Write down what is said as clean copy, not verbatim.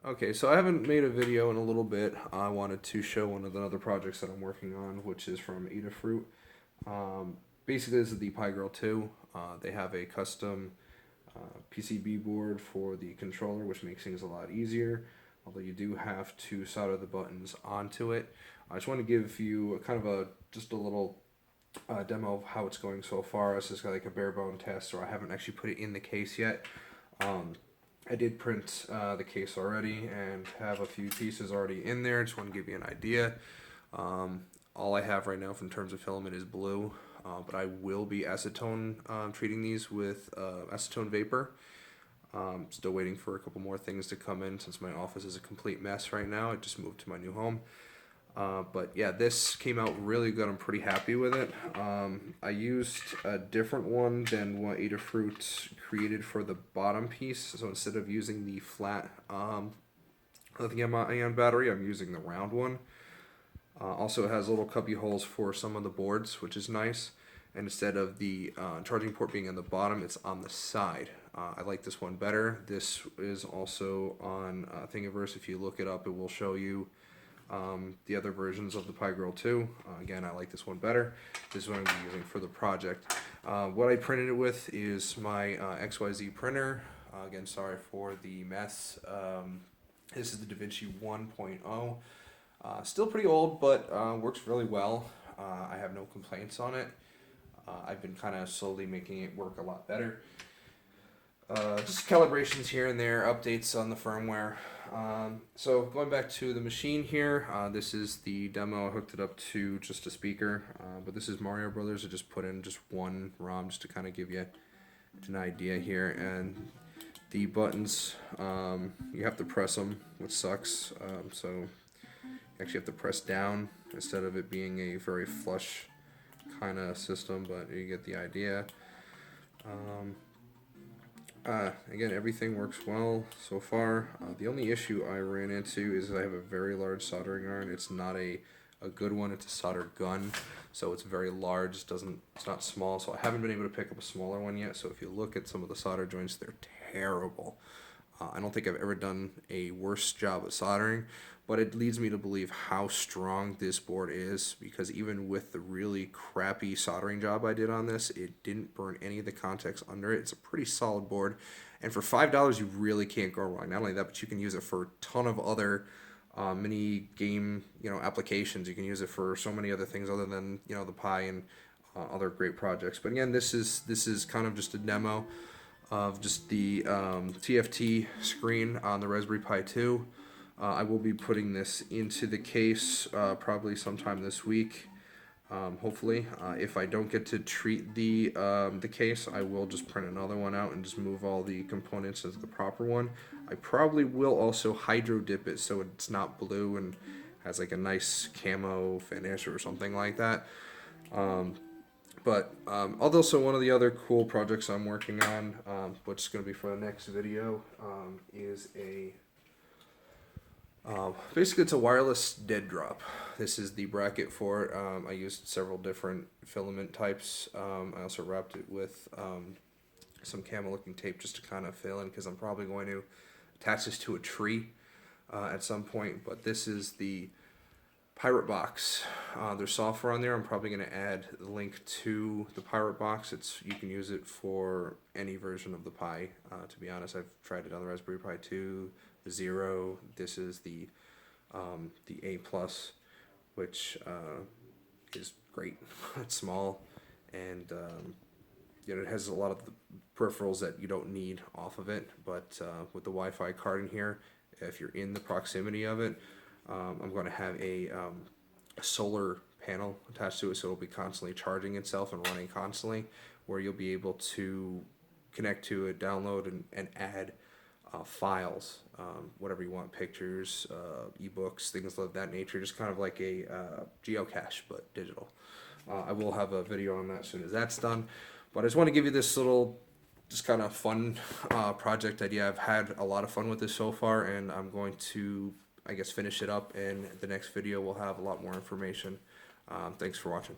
Okay, so I haven't made a video in a little bit. I wanted to show one of the other projects that I'm working on, which is from Adafruit. Um, Basically, this is the Pigirrl2. They have a custom PCB board for the controller, which makes things a lot easier. Although you do have to solder the buttons onto it. I just want to give you a kind of just a little demo of how it's going so far. This is like a bare bone test, so I haven't actually put it in the case yet. I did print the case already and have a few pieces already in there. Just want to give you an idea. All I have right now in terms of filament is blue, but I will be acetone treating these with acetone vapor. Still waiting for a couple more things to come in since my office is a complete mess right now. I just moved to my new home. But yeah, this came out really good. I'm pretty happy with it. I used a different one than what Adafruit created for the bottom piece. So instead of using the flat lithium-ion battery, I'm using the round one. Also, it has little cubby holes for some of the boards, which is nice. And instead of the charging port being on the bottom, it's on the side. I like this one better. This is also on Thingiverse. If you look it up, it will show you the other versions of the Pigirrl2. Again, I like this one better. This is what I'm going to be using for the project. What I printed it with is my XYZ printer. Again, sorry for the mess. This is the DaVinci 1.0. Still pretty old, but works really well. I have no complaints on it. I've been kind of slowly making it work a lot better. Just calibrations here and there, updates on the firmware. So going back to the machine here, this is the demo. I hooked it up to just a speaker, but this is Mario Brothers. I just put in just one ROM just to kind of give you an idea here. And the buttons, you have to press them, which sucks. So you actually have to press down instead of it being a very flush kind of system, but you get the idea. Again, everything works well so far. The only issue I ran into is I have a very large soldering iron. It's not a good one. It's a solder gun, so it's very large. It's not small, so I haven't been able to pick up a smaller one yet. So if you look at some of the solder joints, they're terrible. I don't think I've ever done a worse job at soldering, but it leads me to believe how strong this board is, because even with the really crappy soldering job I did on this, it didn't burn any of the contacts under it. It's a pretty solid board, and for $5 you really can't go wrong. Not only that, but you can use it for a ton of other mini game applications. You can use it for so many other things other than the Pi and other great projects. But again, this is kind of just a demo of just the TFT screen on the Raspberry Pi 2. I will be putting this into the case probably sometime this week, hopefully. If I don't get to treat the case, I will just print another one out and just move all the components into the proper one. I probably will also hydro dip it so it's not blue and has like a nice camo finish or something like that. But also one of the other cool projects I'm working on, which is going to be for the next video, is basically it's a wireless dead drop. This is the bracket for it. I used several different filament types. I also wrapped it with some camo looking tape just to kind of fill in, because I'm probably going to attach this to a tree at some point. But this is the Piratebox. There's software on there. I'm probably going to add the link to the Piratebox. You can use it for any version of the Pi. To be honest, I've tried it on the Raspberry Pi 2, the Zero. This is the A+, which is great. It's small, and it has a lot of the peripherals that you don't need off of it. But with the Wi-Fi card in here, if you're in the proximity of it, I'm going to have a solar panel attached to it, so it'll be constantly charging itself and running constantly, where you'll be able to connect to it, download, and add files, whatever you want, pictures, ebooks, things of that nature, just kind of like a geocache, but digital. I will have a video on that as soon as that's done, but I just want to give you this little just kind of fun project idea. I've had a lot of fun with this so far, and I'm going to finish it up, and the next video will have a lot more information. Thanks for watching.